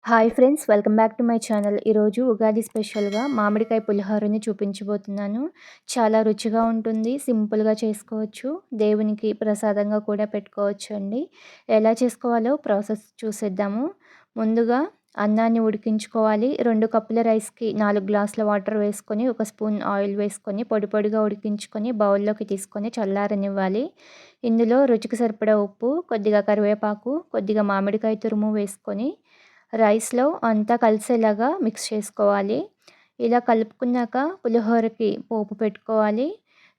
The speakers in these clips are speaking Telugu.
Hi friends, welcome back to my channel. ఈరోజు ఉగాది స్పెషల్‌గా మామిడికాయ పులిహోరని చూపించబోతున్నాను. చాలా రుచిగా ఉంటుంది. సింపుల్‌గా చేసుకోవచ్చు. దేవునికి ప్రసాదంగా కూడా పెట్టుకోవచ్చండి. ఎలా చేసుకోవాలో ప్రాసెస్ చూసేద్దాము. ముందుగా అన్నాన్ని ఉడికించుకోవాలి. 2 కప్పుల రైస్‌కి 4 గ్లాసుల వాటర్ వేసుకొని, 1 స్పూన్ ఆయిల్ వేసుకొని, పొడి పొడిగా ఉడికించుకొని బౌల్‌లోకి తీసుకొని చల్లారనివ్వాలి. ఇందులో రుచికి సరిపడా ఉప్పు, కొద్దిగా కరివేపాకు, కొద్దిగా మామిడికాయ తురుము వేసుకొని రైస్‌లో అంతా కలిసేలాగా మిక్స్ చేసుకోవాలి. ఇలా కలుపుకున్నాక పులిహోరకి పోపు పెట్టుకోవాలి.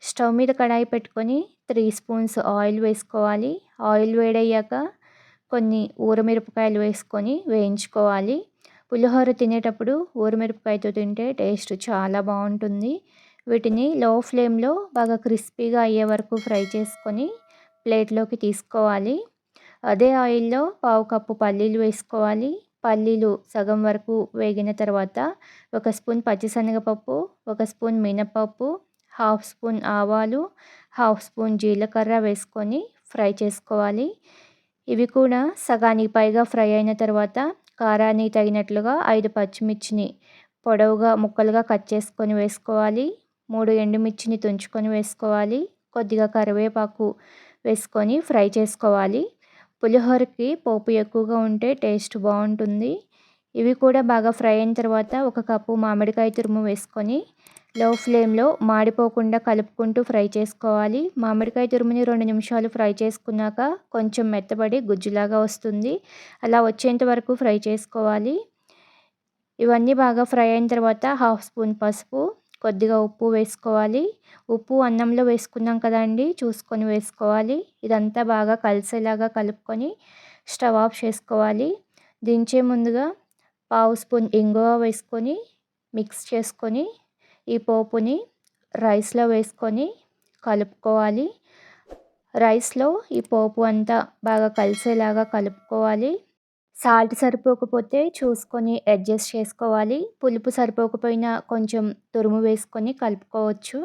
స్టవ్ మీద కడాయి పెట్టుకొని 3 స్పూన్స్ ఆయిల్ వేసుకోవాలి. ఆయిల్ వేడయ్యాక కొన్ని ఊరమిరపకాయలు వేసుకొని వేయించుకోవాలి. పులిహోర తినేటప్పుడు ఊరమిరపకాయతో తింటే టేస్ట్ చాలా బాగుంటుంది. వీటిని లో ఫ్లేమ్‌లో బాగా క్రిస్పీగా అయ్యే వరకు ఫ్రై చేసుకొని ప్లేట్‌లోకి తీసుకోవాలి. అదే ఆయిల్‌లో పావు కప్పు పల్లీలు వేసుకోవాలి. పల్లీలు సగం వరకు వేగిన తర్వాత 1 స్పూన్ పచ్చిశనగపప్పు, 1 స్పూన్ మినపప్పు, హాఫ్ స్పూన్ ఆవాలు, హాఫ్ స్పూన్ జీలకర్ర వేసుకొని ఫ్రై చేసుకోవాలి. ఇవి కూడా సగానికి పైగా ఫ్రై అయిన తర్వాత కారానికి తగినట్లుగా 5 పచ్చిమిర్చిని పొడవుగా ముక్కలుగా కట్ చేసుకొని వేసుకోవాలి. 3 ఎండుమిర్చిని తుంచుకొని వేసుకోవాలి. కొద్దిగా కరివేపాకు వేసుకొని ఫ్రై చేసుకోవాలి. పులిహోరకి పోపు ఎక్కువగా ఉంటే టేస్ట్ బాగుంటుంది. ఇవి కూడా బాగా ఫ్రై అయిన తర్వాత 1 కప్పు మామిడికాయ తురుము వేసుకొని లో ఫ్లేమ్‌లో మాడిపోకుండా కలుపుకుంటూ ఫ్రై చేసుకోవాలి. మామిడికాయ తురుముని 2 నిమిషాలు ఫ్రై చేసుకున్నాక కొంచెం మెత్తబడి గుజ్జులాగా వస్తుంది. అలా వచ్చేంత వరకు ఫ్రై చేసుకోవాలి. ఇవన్నీ బాగా ఫ్రై అయిన తర్వాత హాఫ్ స్పూన్ పసుపు, కొద్దిగా ఉప్పు వేసుకోవాలి. ఉప్పు అన్నంలో వేసుకున్నాం కదండీ, చూసుకొని వేసుకోవాలి. ఇదంతా బాగా కలిసేలాగా కలుపుకొని స్టవ్ ఆఫ్ చేసుకోవాలి. దించే ముందుగా పావు స్పూన్ ఇంగువ వేసుకొని మిక్స్ చేసుకొని ఈ పోపుని రైస్‌లో వేసుకొని కలుపుకోవాలి. రైస్‌లో ఈ పోపు అంతా బాగా కలిసేలాగా కలుపుకోవాలి. సాల్ట్ సరిపోకపోతే చూసుకొని అడ్జస్ట్ చేసుకోవాలి. పులుపు సరిపోకపోయినా కొంచెం తురుము వేసుకొని కలుపుకోవచ్చు.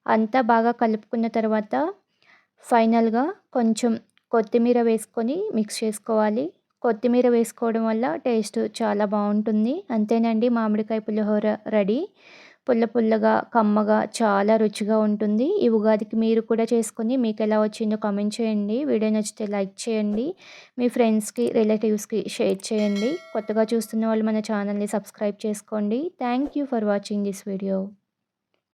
అంతా బాగా కలుపుకున్న తర్వాత ఫైనల్‌గా కొంచెం కొత్తిమీర వేసుకొని మిక్స్ చేసుకోవాలి. కొత్తిమీర వేసుకోవడం వల్ల టేస్ట్ చాలా బాగుంటుంది. అంతేనండి, మామిడికాయ పులిహోర రెడీ. పుల్ల పుల్లగా, కమ్మగా చాలా రుచిగా ఉంటుంది. ఈ ఉగాదికి మీరు కూడా చేసుకొని మీకు ఎలా వచ్చిందో కామెంట్ చేయండి. వీడియో నచ్చితే లైక్ చేయండి. మీ ఫ్రెండ్స్‌కి, రిలేటివ్స్‌కి షేర్ చేయండి. కొత్తగా చూస్తున్న వాళ్ళు మన ఛానల్‌ని సబ్స్క్రైబ్ చేసుకోండి. Thank you for watching this video.